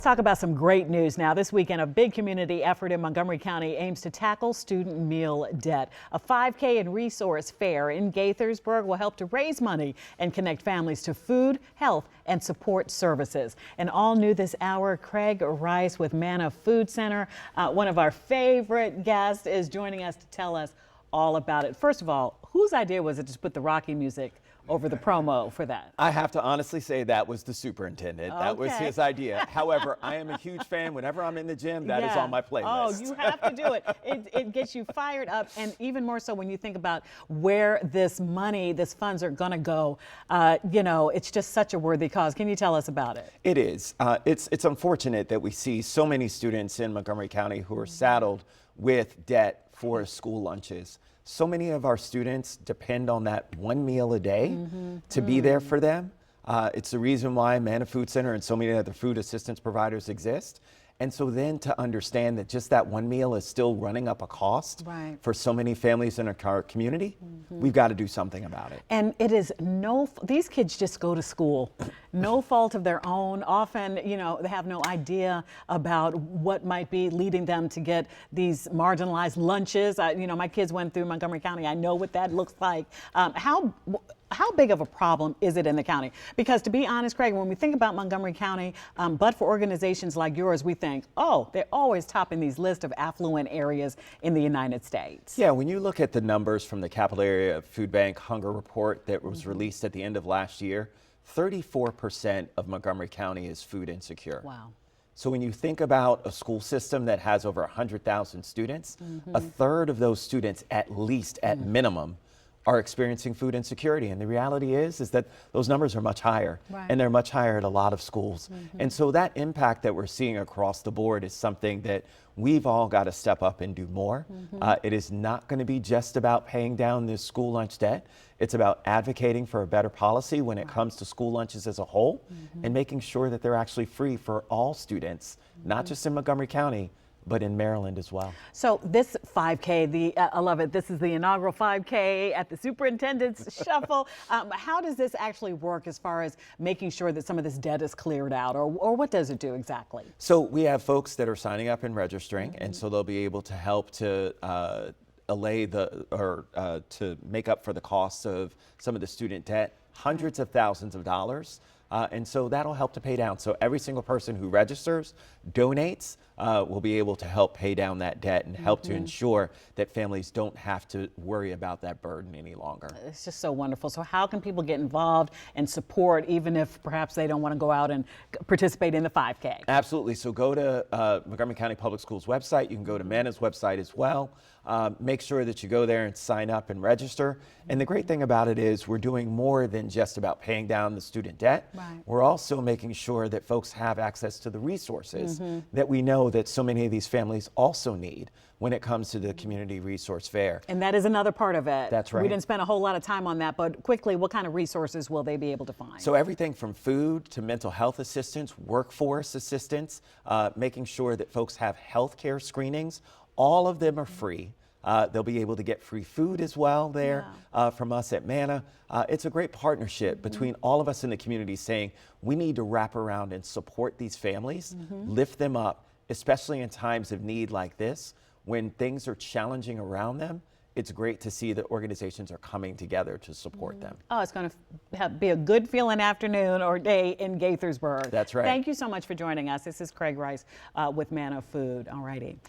Talk about some great news now. This weekend, a big community effort in Montgomery County aims to tackle student meal debt. A 5K and resource fair in Gaithersburg will help to raise money and connect families to food, health, and support services. And all new this hour, Craig Rice with Manna Food Center. One of our favorite guests is joining us to tell us all about it. First of all, whose idea was it to put the Rocky music over the promo for that? I have to honestly say that was the superintendent. That was his idea. However, I am a huge fan. Whenever I'm in the gym, that is on my playlist. Oh, you have to do it. It gets you fired up, and even more so when you think about where this funds are going to go. It's just such a worthy cause. Can you tell us about it? It is. It's unfortunate that we see so many students in Montgomery County who are saddled with debt for school lunches. So many of our students depend on that one meal a day to be there for them. It's the reason why Manna Food Center and so many other food assistance providers exist. And so then to understand that just that one meal is still running up a cost for so many families in our community, we've got to do something about it. And it is these kids just go to school, no fault of their own. Often, they have no idea about what might be leading them to get these marginalized lunches. My kids went through Montgomery County. I know what that looks like. How big of a problem is it in the county? Because to be honest, Craig, when we think about Montgomery County, but for organizations like yours, we think, oh, they're always topping these lists of affluent areas in the United States. Yeah, when you look at the numbers from the Capital Area Food Bank Hunger Report that was released at the end of last year, 34% of Montgomery County is food insecure. Wow. So when you think about a school system that has over 100,000 students, a third of those students, at least at minimum, are experiencing food insecurity. And the reality is that those numbers are much higher, and they're much higher at a lot of schools. And so that impact that we're seeing across the board is something that we've all got to step up and do more. It is not going to be just about paying down this school lunch debt. It's about advocating for a better policy when it comes to school lunches as a whole, and making sure that they're actually free for all students, not just in Montgomery County, but in Maryland as well. So this 5K, I love it. This is the inaugural 5K at the superintendent's shuffle. How does this actually work as far as making sure that some of this debt is cleared out, or what does it do exactly? So we have folks that are signing up and registering, and so they'll be able to help to allay to make up for the costs of some of the student debt, hundreds of thousands of dollars. And so that'll help to pay down. So every single person who registers, donates, will be able to help pay down that debt and help to ensure that families don't have to worry about that burden any longer. It's just so wonderful. So how can people get involved and support, even if perhaps they don't want to go out and participate in the 5K? Absolutely. So go to Montgomery County Public Schools website. You can go to Manna's website as well. Make sure that you go there and sign up and register. And the great thing about it is we're doing more than just about paying down the student debt. We're also making sure that folks have access to the resources that we know that so many of these families also need when it comes to the community resource fair. And that is another part of it. That's right. We didn't spend a whole lot of time on that, but quickly, what kind of resources will they be able to find? So everything from food to mental health assistance, workforce assistance, making sure that folks have health care screenings. All of them are free. They'll be able to get free food as well there from us at Manna. It's a great partnership between all of us in the community saying we need to wrap around and support these families, lift them up, especially in times of need like this. When things are challenging around them, it's great to see that organizations are coming together to support them. Oh, it's going to be a good feeling afternoon or day in Gaithersburg. That's right. Thank you so much for joining us. This is Craig Rice with Manna Food. All righty.